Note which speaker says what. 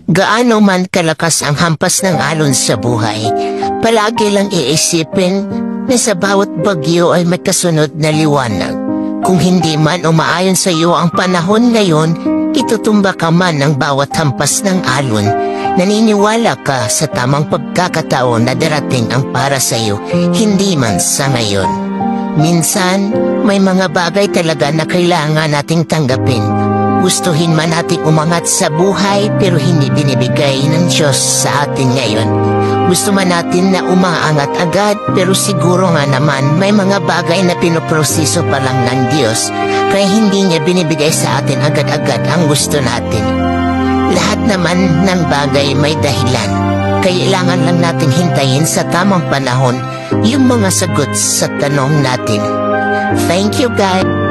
Speaker 1: Gaano man kalakas ang hampas ng alon sa buhay, palagi lang iisipin na sa bawat bagyo ay may kasunod na liwanag. Kung hindi man umaayon sa iyo ang panahon ngayon, itutumba ka man ng bawat hampas ng alon. Naniniwala ka sa tamang pagkakataon na darating ang para sa iyo, hindi man sa ngayon. Minsan, may mga bagay talaga na kailangan nating tanggapin. Gustuhin man nating umangat sa buhay pero hindi binibigay ng Diyos sa atin ngayon. Gusto man natin na umaangat agad pero siguro nga naman may mga bagay na pinoproseso pa lang ng Diyos kaya hindi niya binibigay sa atin agad-agad ang gusto natin. Lahat naman ng bagay may dahilan. Kailangan lang natin hintayin sa tamang panahon yung mga sagot sa tanong natin. Thank you guys!